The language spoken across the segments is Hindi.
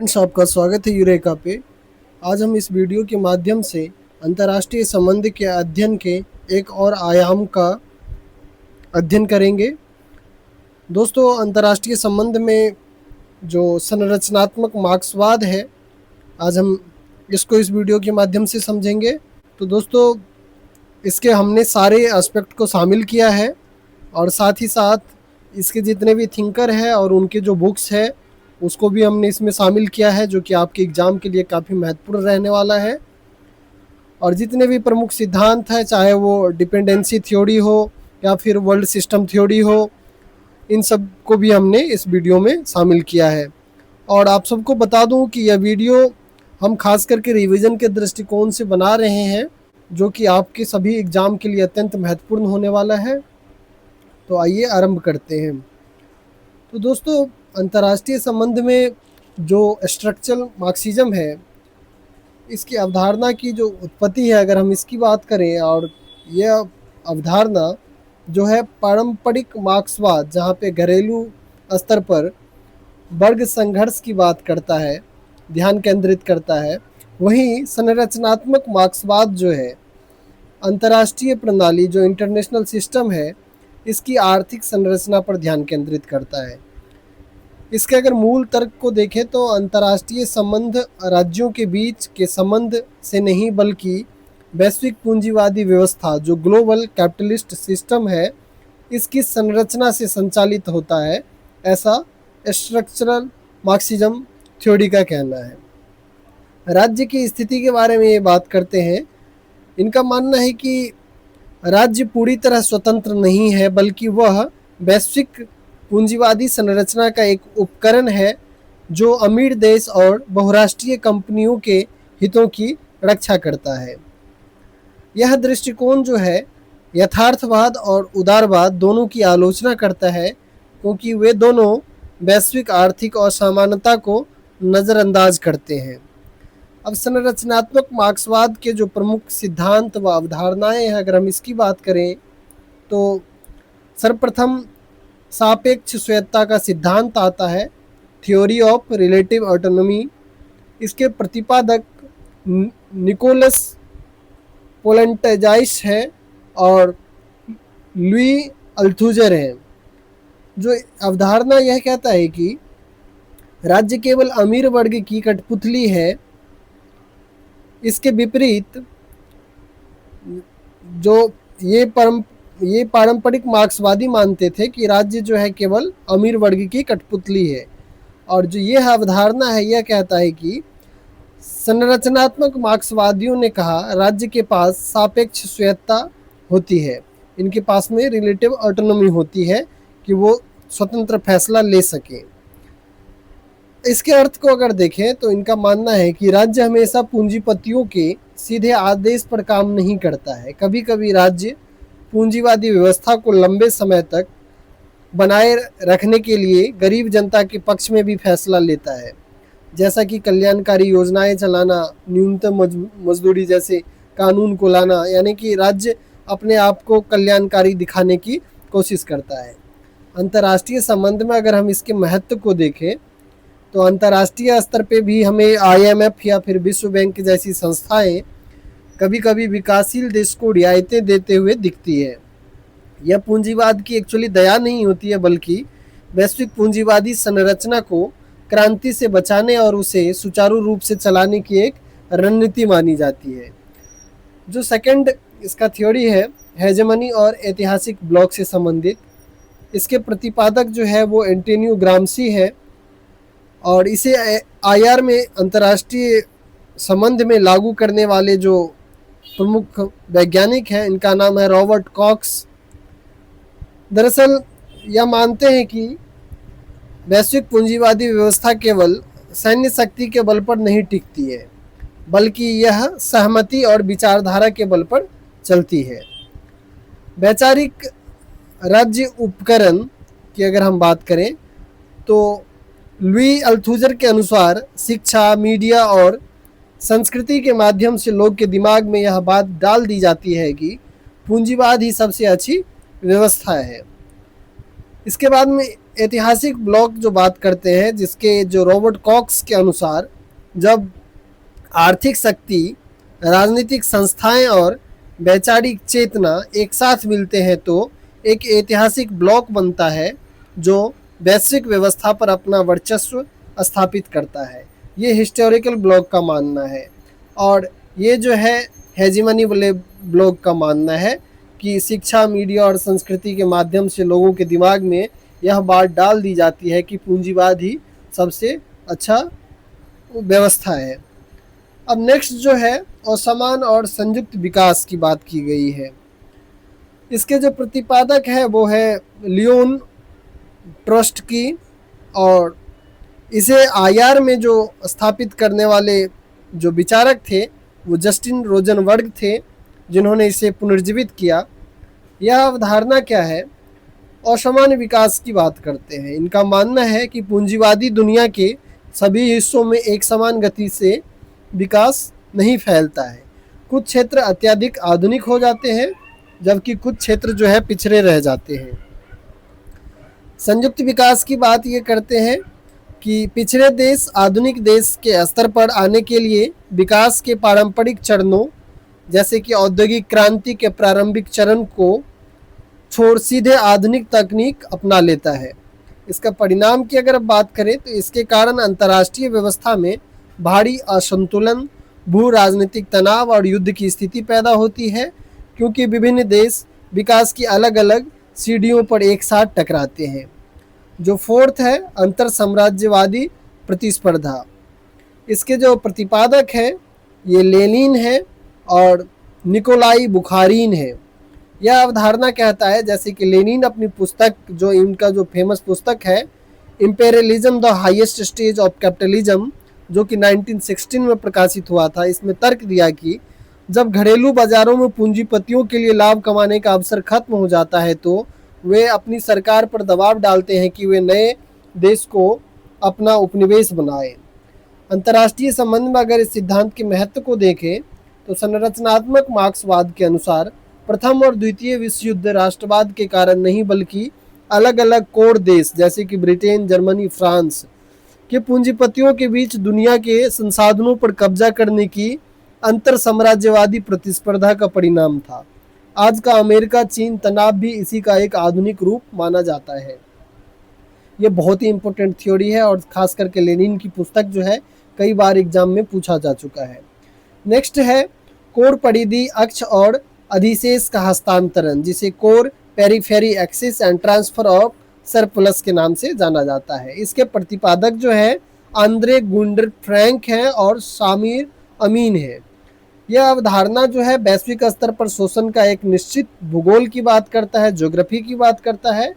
फ्रेंड्स, आपका स्वागत है यूरेका पे। आज हम इस वीडियो के माध्यम से अंतर्राष्ट्रीय संबंध के अध्ययन के एक और आयाम का अध्ययन करेंगे। दोस्तों, अंतर्राष्ट्रीय संबंध में जो संरचनात्मक मार्क्सवाद है, आज हम इसको इस वीडियो के माध्यम से समझेंगे। तो दोस्तों, इसके हमने सारे एस्पेक्ट को शामिल किया है और साथ ही साथ इसके जितने भी थिंकर हैं और उनके जो बुक्स है उसको भी हमने इसमें शामिल किया है, जो कि आपके एग्ज़ाम के लिए काफ़ी महत्वपूर्ण रहने वाला है। और जितने भी प्रमुख सिद्धांत हैं, चाहे वो डिपेंडेंसी थ्योरी हो या फिर वर्ल्ड सिस्टम थ्योरी हो, इन सब को भी हमने इस वीडियो में शामिल किया है। और आप सबको बता दूं कि यह वीडियो हम खास करके रिवीजन के दृष्टिकोण से बना रहे हैं, जो कि आपके सभी एग्ज़ाम के लिए अत्यंत महत्वपूर्ण होने वाला है। तो आइए आरंभ करते हैं। तो दोस्तों, अंतर्राष्ट्रीय संबंध में जो स्ट्रक्चरल मार्क्सिज्म है, इसकी अवधारणा की जो उत्पत्ति है, अगर हम इसकी बात करें, और यह अवधारणा जो है पारंपरिक मार्क्सवाद, जहाँ पे घरेलू स्तर पर वर्ग संघर्ष की बात करता है, ध्यान केंद्रित करता है, वहीं संरचनात्मक मार्क्सवाद जो है अंतर्राष्ट्रीय प्रणाली, जो इंटरनेशनल सिस्टम है, इसकी आर्थिक संरचना पर ध्यान केंद्रित करता है। इसके अगर मूल तर्क को देखें तो अंतर्राष्ट्रीय संबंध राज्यों के बीच के संबंध से नहीं, बल्कि वैश्विक पूंजीवादी व्यवस्था, जो ग्लोबल कैपिटलिस्ट सिस्टम है, इसकी संरचना से संचालित होता है, ऐसा स्ट्रक्चरल मार्क्सिज्म थ्योरी का कहना है। राज्य की स्थिति के बारे में ये बात करते हैं। इनका मानना है कि राज्य पूरी तरह स्वतंत्र नहीं है, बल्कि वह वैश्विक पूंजीवादी संरचना का एक उपकरण है, जो अमीर देश और बहुराष्ट्रीय कंपनियों के हितों की रक्षा करता है। यह दृष्टिकोण जो है यथार्थवाद और उदारवाद दोनों की आलोचना करता है, क्योंकि वे दोनों वैश्विक आर्थिक असमानता को नज़रअंदाज करते हैं। अब संरचनात्मक मार्क्सवाद के जो प्रमुख सिद्धांत व अवधारणाएं हैं, अगर हम इसकी बात करें तो सर्वप्रथम सापेक्ष स्वायत्तता का सिद्धांत आता है, थ्योरी ऑफ रिलेटिव ऑटोनॉमी। इसके प्रतिपादक निकोलस पोलेंटाइजाइस है और लुई अल्थुजर है। जो अवधारणा यह कहता है कि राज्य केवल अमीर वर्ग की कठपुतली है। इसके विपरीत जो ये पारंपरिक मार्क्सवादी मानते थे कि राज्य जो है केवल अमीर वर्ग की कठपुतली है। और जो ये अवधारणा है, यह कहता है कि संरचनात्मक मार्क्सवादियों ने कहा राज्य के पास सापेक्ष स्वायत्तता होती है, इनके पास में रिलेटिव ऑटोनॉमी होती है कि वो स्वतंत्र फैसला ले सकें। इसके अर्थ को अगर देखें तो इनका मानना है कि राज्य हमेशा पूंजीपतियों के सीधे आदेश पर काम नहीं करता है। कभी कभी राज्य पूंजीवादी व्यवस्था को लंबे समय तक बनाए रखने के लिए गरीब जनता के पक्ष में भी फैसला लेता है, जैसा कि कल्याणकारी योजनाएं चलाना, न्यूनतम मजदूरी जैसे कानून को लाना। यानी कि राज्य अपने आप को कल्याणकारी दिखाने की कोशिश करता है। अंतर्राष्ट्रीय संबंध में अगर हम इसके महत्व को देखें तो अंतर्राष्ट्रीय स्तर पे भी हमें IMF या फिर विश्व बैंक जैसी संस्थाएं कभी कभी विकासशील देश को रियायतें देते हुए दिखती है। यह पूंजीवाद की एक्चुअली दया नहीं होती है, बल्कि वैश्विक पूंजीवादी संरचना को क्रांति से बचाने और उसे सुचारू रूप से चलाने की एक रणनीति मानी जाती है। जो सेकंड इसका थ्योरी है, हेजेमनी और ऐतिहासिक ब्लॉक से संबंधित, इसके प्रतिपादक जो है वो एंटोनियो ग्राम्सी है और इसे IR में अंतर्राष्ट्रीय संबंध में लागू करने वाले जो प्रमुख वैज्ञानिक हैं, इनका नाम है रॉबर्ट कॉक्स। दरअसल यह मानते हैं कि वैश्विक पूंजीवादी व्यवस्था केवल सैन्य शक्ति के बल पर नहीं टिकती है, बल्कि यह सहमति और विचारधारा के बल पर चलती है। वैचारिक राज्य उपकरण की अगर हम बात करें तो लुई अल्थुजर के अनुसार शिक्षा, मीडिया और संस्कृति के माध्यम से लोग के दिमाग में यह बात डाल दी जाती है कि पूंजीवाद ही सबसे अच्छी व्यवस्था है। इसके बाद में ऐतिहासिक ब्लॉक जो बात करते हैं, जिसके जो रॉबर्ट कॉक्स के अनुसार जब आर्थिक शक्ति, राजनीतिक संस्थाएं और वैचारिक चेतना एक साथ मिलते हैं तो एक ऐतिहासिक ब्लॉक बनता है जो वैश्विक व्यवस्था पर अपना वर्चस्व स्थापित करता है। ये हिस्टोरिकल ब्लॉक का मानना है। और ये जो है हेजिमनी वाले ब्लॉक का मानना है कि शिक्षा, मीडिया और संस्कृति के माध्यम से लोगों के दिमाग में यह बात डाल दी जाती है कि पूंजीवाद ही सबसे अच्छा व्यवस्था है। अब नेक्स्ट जो है असमान और संयुक्त विकास की बात की गई है। इसके जो प्रतिपादक है वो है लियोन ट्रॉट्स्की, और इसे आईआर में जो स्थापित करने वाले जो विचारक थे वो जस्टिन रोजनबर्ग थे, जिन्होंने इसे पुनर्जीवित किया। यह अवधारणा क्या है? असमान विकास की बात करते हैं। इनका मानना है कि पूंजीवादी दुनिया के सभी हिस्सों में एक समान गति से विकास नहीं फैलता है। कुछ क्षेत्र अत्यधिक आधुनिक हो जाते हैं जबकि कुछ क्षेत्र जो है पिछड़े रह जाते हैं। संयुक्त विकास की बात ये करते हैं कि पिछड़े देश आधुनिक देश के स्तर पर आने के लिए विकास के पारंपरिक चरणों जैसे कि औद्योगिक क्रांति के प्रारंभिक चरण को छोड़ सीधे आधुनिक तकनीक अपना लेता है। इसका परिणाम की अगर बात करें तो इसके कारण अंतर्राष्ट्रीय व्यवस्था में भारी असंतुलन, भू राजनीतिक तनाव और युद्ध की स्थिति पैदा होती है, क्योंकि विभिन्न देश विकास की अलग अलग सीढ़ियों पर एक साथ टकराते हैं। जो फोर्थ है अंतर साम्राज्यवादी प्रतिस्पर्धा। इसके जो प्रतिपादक है ये लेनिन है और निकोलाई बुखारीन है। यह अवधारणा कहता है, जैसे कि लेनिन अपनी पुस्तक, जो इनका जो फेमस पुस्तक है imperialism the highest stage of capitalism, जो कि 1916 में प्रकाशित हुआ था, इसमें तर्क दिया कि जब घरेलू बाजारों में पूंजीपतियों के लिए लाभ कमाने का अवसर खत्म हो जाता है तो वे अपनी सरकार पर दबाव डालते हैं कि वे नए देश को अपना उपनिवेश बनाए। अंतर्राष्ट्रीय संबंध में अगर इस सिद्धांत के महत्व को देखें तो संरचनात्मक मार्क्सवाद के अनुसार प्रथम और द्वितीय विश्व युद्ध राष्ट्रवाद के कारण नहीं बल्कि अलग अलग कोर देश जैसे कि ब्रिटेन, जर्मनी, फ्रांस के पूंजीपतियों के बीच दुनिया के संसाधनों पर कब्जा करने की अंतर साम्राज्यवादी प्रतिस्पर्धा का परिणाम था। आज का अमेरिका चीन तनाव भी इसी का एक आधुनिक रूप माना जाता है। ये बहुत ही इंपॉर्टेंट थ्योरी है और खास करके लेनिन की पुस्तक जो है कई बार एग्जाम में पूछा जा चुका है। नेक्स्ट है कोर परिधि अक्ष और अधिशेष का हस्तांतरण, जिसे core periphery axis and transfer of surplus के नाम से जाना जाता है। इसके प्रतिपादक जो है आंद्रे गुंडर फ्रैंक है और सामिर अमीन है। यह अवधारणा जो है वैश्विक स्तर पर शोषण का एक निश्चित भूगोल की बात करता है, ज्योग्राफी की बात करता है।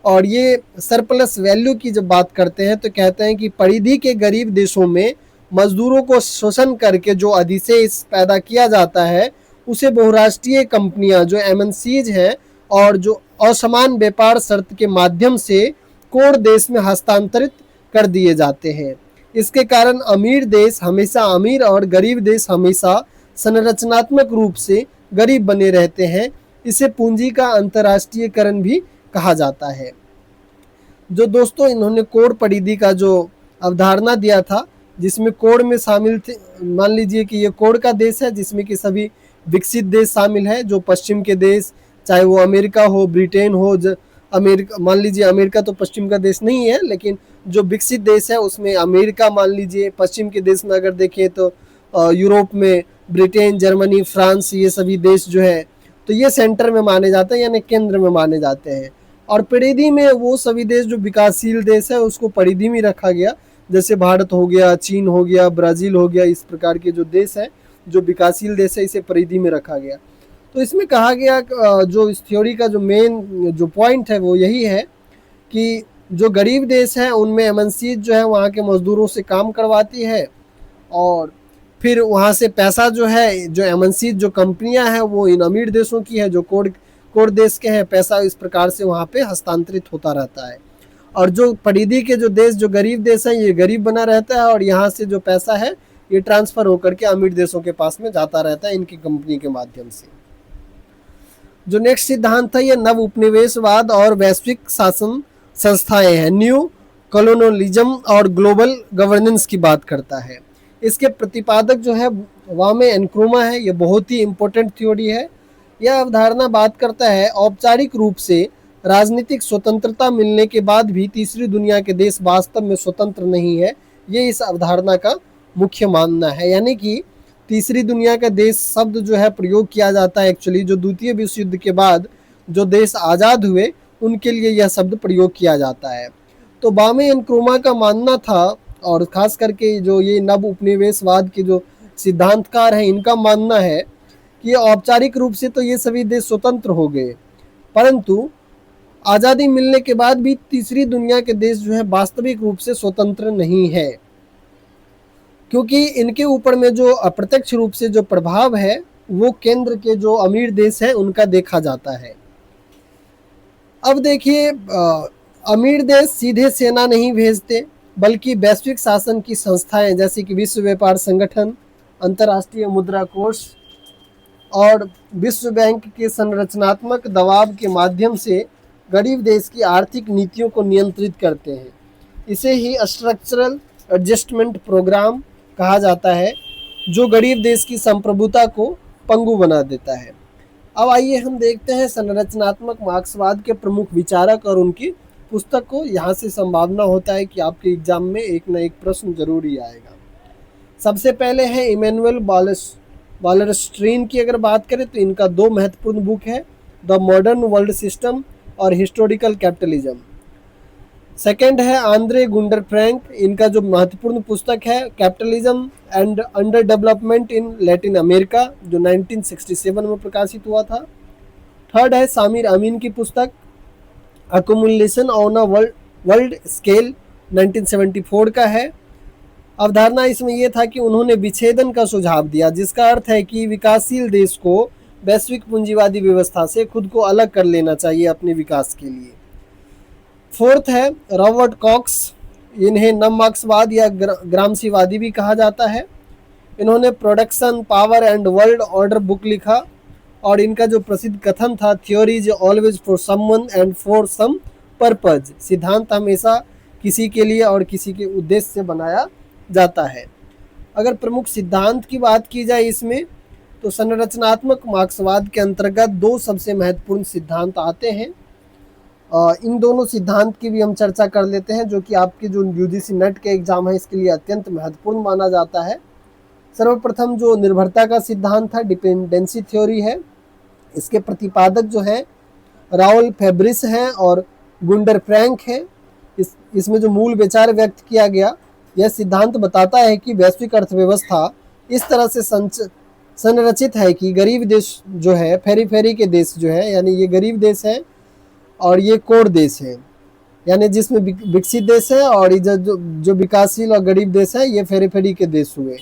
और ये सरप्लस वैल्यू की जब बात करते हैं तो कहते हैं कि परिधि के गरीब देशों में मजदूरों को शोषण करके जो अधिशेष पैदा किया जाता है उसे बहुराष्ट्रीय कंपनियां जो एमएनसीज हैं और जो असमान व्यापार शर्त के माध्यम से कोर देश में हस्तांतरित कर दिए जाते हैं। इसके कारण अमीर देश हमेशा अमीर और गरीब देश हमेशा संरचनात्मक रूप से गरीब बने रहते हैं। इसे पूंजी का अंतर्राष्ट्रीयकरण भी कहा जाता है। जो दोस्तों इन्होंने कोर परिधि का जो अवधारणा दिया था, जिसमें कोर में शामिल थे, मान लीजिए कि ये कोर का देश है जिसमें कि सभी विकसित देश शामिल है, जो पश्चिम के देश, चाहे वो अमेरिका हो, ब्रिटेन हो, अमेरिका, मान लीजिए अमेरिका तो पश्चिम का देश नहीं है, लेकिन जो विकसित देश है उसमें अमेरिका मान लीजिए, पश्चिम के देश में अगर देखें तो यूरोप में ब्रिटेन, जर्मनी, फ्रांस, ये सभी देश जो है तो ये सेंटर में माने जाते हैं, यानी केंद्र में माने जाते हैं। और परिधि में वो सभी देश जो विकासशील देश है उसको परिधि में रखा गया, जैसे भारत हो गया, चीन हो गया, ब्राज़ील हो गया, इस प्रकार के जो देश है जो विकासशील देश है इसे परिधि में रखा गया। तो इसमें कहा गया जो इस थ्योरी का जो मेन जो पॉइंट है वो यही है कि जो गरीब देश हैं उनमें एमएनसी जो है वहाँ के मजदूरों से काम करवाती है और फिर वहाँ से पैसा जो है, जो एमएनसी जो कंपनियां हैं वो इन अमीर देशों की है जो कोर देश के हैं, पैसा इस प्रकार से वहाँ पे हस्तांतरित होता रहता है। और जो परिधि के जो देश, जो गरीब देश हैं, ये गरीब बना रहता है और यहाँ से जो पैसा है ये ट्रांसफर होकर के अमीर देशों के पास में जाता रहता है इनकी कंपनी के माध्यम से। जो नेक्स्ट सिद्धांत है ये नव उपनिवेशवाद और वैश्विक शासन संस्थाएं हैं। न्यू कॉलोनियलिज्म और ग्लोबल गवर्नेंस की बात करता है। इसके प्रतिपादक जो है वामे एनक्रोमा है। ये बहुत ही इम्पोर्टेंट थ्योरी है। यह अवधारणा बात करता है औपचारिक रूप से राजनीतिक स्वतंत्रता मिलने के बाद भी तीसरी दुनिया के देश वास्तव में स्वतंत्र नहीं है। ये इस अवधारणा का मुख्य मानना है। यानी कि तीसरी दुनिया का देश शब्द जो है प्रयोग किया जाता है एक्चुअली जो द्वितीय विश्व युद्ध के बाद जो देश आज़ाद हुए उनके लिए यह शब्द प्रयोग किया जाता है। तो बामे एनक्रोमा का मानना था, और खास करके जो ये नव उपनिवेशवाद के जो सिद्धांतकार हैं इनका मानना है कि औपचारिक रूप से तो ये सभी देश स्वतंत्र हो गए, परंतु आज़ादी मिलने के बाद भी तीसरी दुनिया के देश जो है वास्तविक रूप से स्वतंत्र नहीं है, क्योंकि इनके ऊपर में जो अप्रत्यक्ष रूप से जो प्रभाव है वो केंद्र के जो अमीर देश हैं उनका देखा जाता है। अब देखिए, अमीर देश सीधे सेना नहीं भेजते, बल्कि वैश्विक शासन की संस्थाएं जैसे कि विश्व व्यापार संगठन, अंतर्राष्ट्रीय मुद्रा कोष और विश्व बैंक के संरचनात्मक दबाव के माध्यम से गरीब देश की आर्थिक नीतियों को नियंत्रित करते हैं। इसे ही स्ट्रक्चरल एडजस्टमेंट प्रोग्राम कहा जाता है, जो गरीब देश की संप्रभुता को पंगु बना देता है। अब आइए हम देखते हैं संरचनात्मक मार्क्सवाद के प्रमुख विचारक और उनकी पुस्तक को। यहाँ से संभावना होता है कि आपके एग्जाम में एक न एक प्रश्न जरूर ही आएगा। सबसे पहले है इमैनुअल वालरस्ट्रीन की अगर बात करें तो इनका दो महत्वपूर्ण बुक है, द मॉडर्न वर्ल्ड सिस्टम और हिस्टोरिकल कैपिटलिज्म। सेकेंड है आंद्रे गुंडर फ्रैंक, इनका जो महत्वपूर्ण पुस्तक है capitalism and under development in Latin America, जो 1967 में प्रकाशित हुआ था। थर्ड है सामिर अमीन की पुस्तक accumulation on a world scale, 1974 का है। अवधारणा इसमें यह था कि उन्होंने विच्छेदन का सुझाव दिया, जिसका अर्थ है कि विकासशील देश को वैश्विक पूंजीवादी व्यवस्था से खुद को अलग कर लेना चाहिए अपने विकास के लिए। फोर्थ है रॉबर्ट कॉक्स, इन्हें नव मार्क्सवाद या ग्रामसीवादी भी कहा जाता है। इन्होंने production power and world order book लिखा और इनका जो प्रसिद्ध कथन था theory is always for someone and for some purpose, सिद्धांत हमेशा किसी के लिए और किसी के उद्देश्य से बनाया जाता है। अगर प्रमुख सिद्धांत की बात की जाए इसमें तो संरचनात्मक मार्क्सवाद के अंतर्गत दो सबसे महत्वपूर्ण सिद्धांत आते हैं। इन दोनों सिद्धांत की भी हम चर्चा कर लेते हैं, जो कि आपके जो यूजीसी नेट के एग्जाम है इसके लिए अत्यंत महत्वपूर्ण माना जाता है। सर्वप्रथम जो निर्भरता का सिद्धांत है, डिपेंडेंसी थ्योरी है, इसके प्रतिपादक जो है राउल फेब्रिस हैं और गुंडर फ्रैंक है। इसमें जो मूल विचार व्यक्त किया गया, यह सिद्धांत बताता है कि वैश्विक अर्थव्यवस्था इस तरह से संरचित है कि गरीब देश जो है, फेरी के देश जो है, यानी ये गरीब देश है और ये कोर देश है, यानी जिसमें विकसित देश है और जो विकासशील और गरीब देश है ये फेरी के देश हुए।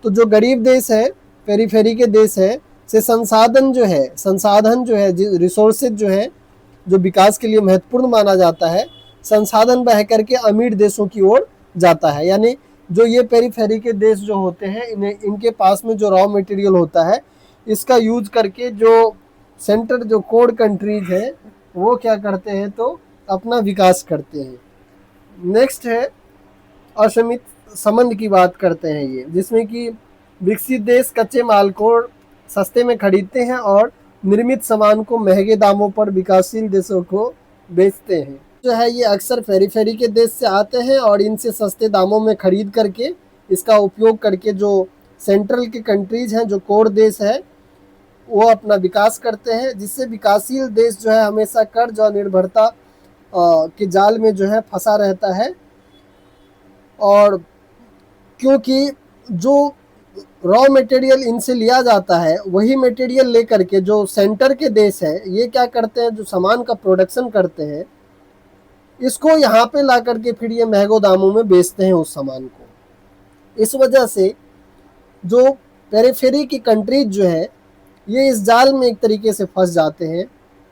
तो जो गरीब देश है, फेरी के देश है, से संसाधन जो है रिसोर्सेज जो है, जो विकास के लिए महत्वपूर्ण माना जाता है, संसाधन बह करके अमीर देशों की ओर जाता है। यानी जो ये पेरीफेरी के देश जो होते हैं, इनके पास में जो रॉ मटेरियल होता है, इसका यूज करके जो सेंटर जो कोर कंट्रीज है वो क्या करते हैं तो अपना विकास करते हैं। नेक्स्ट है असीमित संबंध की बात करते हैं ये, जिसमें कि विकसित देश कच्चे माल को सस्ते में खरीदते हैं और निर्मित सामान को महंगे दामों पर विकासशील देशों को बेचते हैं। जो है ये अक्सर फेरी के देश से आते हैं और इनसे सस्ते दामों में खरीद करके इसका उपयोग करके जो सेंट्रल के कंट्रीज हैं, जो कोर देश है, वो अपना विकास करते हैं, जिससे विकासशील देश जो है हमेशा कर्ज और निर्भरता के जाल में जो है फंसा रहता है। और क्योंकि जो रॉ मटेरियल इनसे लिया जाता है वही मटेरियल लेकर के जो सेंटर के देश हैं ये क्या करते हैं, जो सामान का प्रोडक्शन करते हैं, इसको यहाँ पे ला करके फिर ये महंगों दामों में बेचते हैं उस सामान को। इस वजह से जो पेरिफेरी की कंट्रीज जो है ये इस जाल में एक तरीके से फंस जाते हैं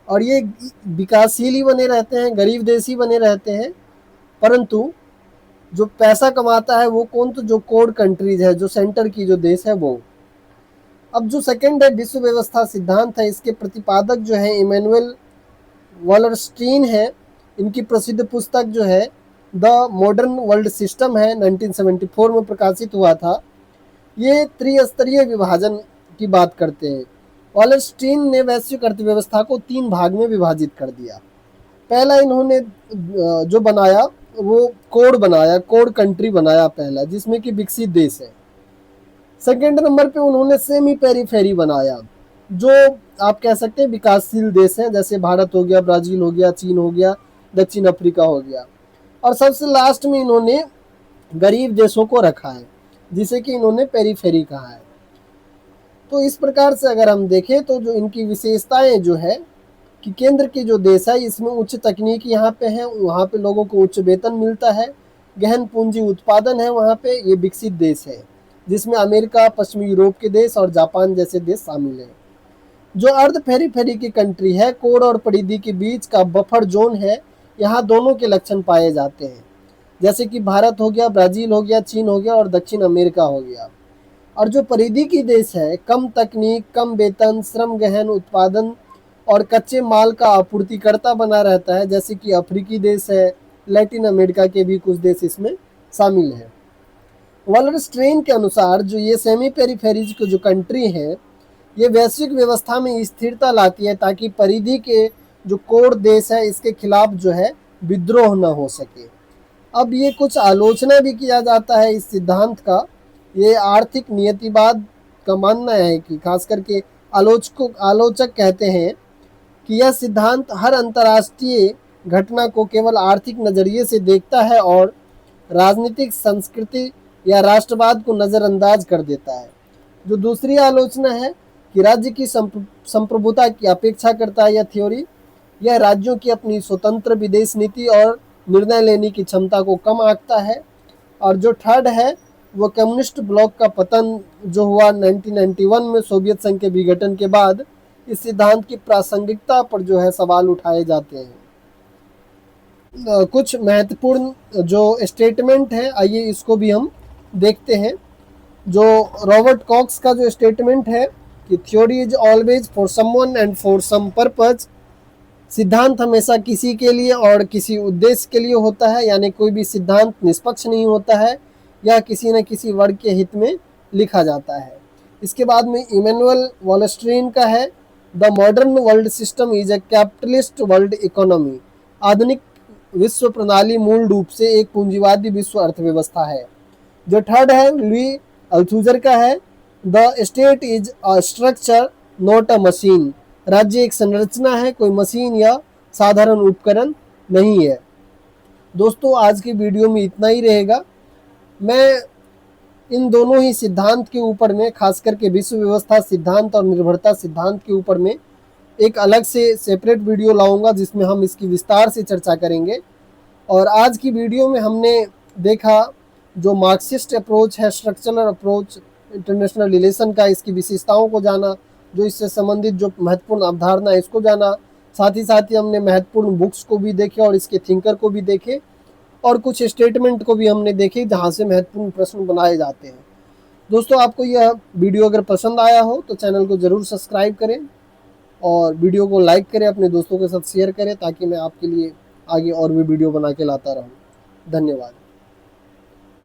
और ये विकासशील ही बने रहते हैं, गरीब देश ही बने रहते हैं, परंतु जो पैसा कमाता है वो कौन, तो जो कोर कंट्रीज है, जो सेंटर की जो देश है वो। अब जो सेकंड है विश्व व्यवस्था सिद्धांत है, इसके प्रतिपादक जो है इमैनुअल वालरस्टीन है इनकी प्रसिद्ध पुस्तक जो है द मॉडर्न वर्ल्ड सिस्टम है, 1974 में प्रकाशित हुआ था। ये त्रिस्तरीय विभाजन की बात करते हैं। वॉलरस्टीन ने वैश्विक अर्थव्यवस्था को 3 भाग में विभाजित कर दिया। पहला इन्होंने जो बनाया वो कोड बनाया, कोड कंट्री बनाया पहला, जिसमें कि विकसित देश है। सेकेंड नंबर पे उन्होंने सेमी पेरीफेरी बनाया, जो आप कह सकते हैं विकासशील देश हैं, जैसे भारत हो गया, ब्राज़ील हो गया, चीन हो गया, दक्षिण अफ्रीका हो गया। और सबसे लास्ट में इन्होंने गरीब देशों को रखा है, जिसे कि इन्होंने पेरीफेरी कहा है। तो इस प्रकार से अगर हम देखें तो जो इनकी विशेषताएं जो है कि केंद्र के जो देश है इसमें उच्च तकनीक यहाँ पे है, वहाँ पे लोगों को उच्च वेतन मिलता है, गहन पूंजी उत्पादन है वहाँ पे। ये विकसित देश है जिसमें अमेरिका, पश्चिमी यूरोप के देश और जापान जैसे देश शामिल हैं। जो अर्ध पेरीफेरी की कंट्री है, कोर और परिधि के बीच का बफर जोन है, यहाँ दोनों के लक्षण पाए जाते हैं, जैसे कि भारत हो गया, ब्राज़ील हो गया, चीन हो गया और दक्षिण अमेरिका हो गया। और जो परिधि की देश है, कम तकनीक, कम वेतन, श्रम गहन उत्पादन और कच्चे माल का आपूर्तिकर्ता बना रहता है, जैसे कि अफ्रीकी देश है, लैटिन अमेरिका के भी कुछ देश इसमें शामिल हैं। वॉलरस्टीन के अनुसार जो ये सेमी पेरीफेरीज की जो कंट्री है, ये वैश्विक व्यवस्था में स्थिरता लाती है ताकि परिधि के जो कोर देश है इसके खिलाफ जो है विद्रोह न हो सके। अब ये कुछ आलोचना भी किया जाता है इस सिद्धांत का। ये आर्थिक नियतिवाद का मानना है कि खास करके आलोचक कहते हैं कि यह सिद्धांत हर अंतर्राष्ट्रीय घटना को केवल आर्थिक नज़रिए से देखता है और राजनीतिक, संस्कृति या राष्ट्रवाद को नज़रअंदाज कर देता है। जो दूसरी आलोचना है कि राज्य की संप्रभुता की अपेक्षा करता है यह थ्योरी। यह राज्यों की अपनी स्वतंत्र विदेश नीति और निर्णय लेने की क्षमता को कम आंकता है। और जो थर्ड है वो कम्युनिस्ट ब्लॉक का पतन जो हुआ 1991 में सोवियत संघ के विघटन के बाद, इस सिद्धांत की प्रासंगिकता पर जो है सवाल उठाए जाते हैं। कुछ महत्वपूर्ण जो स्टेटमेंट है, आइए इसको भी हम देखते हैं। जो रॉबर्ट कॉक्स का जो स्टेटमेंट है कि theory is always for someone and for some purpose, सिद्धांत हमेशा किसी के लिए और किसी उद्देश्य के लिए होता है, यानी कोई भी सिद्धांत निष्पक्ष नहीं होता है, यह किसी न किसी वर्ग के हित में लिखा जाता है। इसके बाद में इमैनुअल वॉलरस्टीन का है the modern world system is a capitalist world economy, आधुनिक विश्व प्रणाली मूल रूप से एक पूंजीवादी विश्व अर्थव्यवस्था है। जो थर्ड है लुई अल्थुजर का है the state is a structure not a machine, राज्य एक संरचना है, कोई मशीन या साधारण उपकरण नहीं है। दोस्तों आज की वीडियो में इतना ही रहेगा। मैं इन दोनों ही सिद्धांत के ऊपर में, खास करके विश्व व्यवस्था सिद्धांत और निर्भरता सिद्धांत के ऊपर में एक अलग से सेपरेट वीडियो लाऊंगा जिसमें हम इसकी विस्तार से चर्चा करेंगे। और आज की वीडियो में हमने देखा जो मार्क्सिस्ट अप्रोच है, स्ट्रक्चरल अप्रोच इंटरनेशनल रिलेशन का, इसकी विशेषताओं को जाना, जो इससे संबंधित जो महत्वपूर्ण अवधारणा है इसको जाना। साथ ही हमने महत्वपूर्ण बुक्स को भी देखे और इसके थिंकर को भी देखे और कुछ स्टेटमेंट को भी हमने देखे जहाँ से महत्वपूर्ण प्रश्न बनाए जाते हैं। दोस्तों आपको यह वीडियो अगर पसंद आया हो तो चैनल को ज़रूर सब्सक्राइब करें और वीडियो को लाइक करें, अपने दोस्तों के साथ शेयर करें ताकि मैं आपके लिए आगे और भी वीडियो बना के लाता रहूं। धन्यवाद।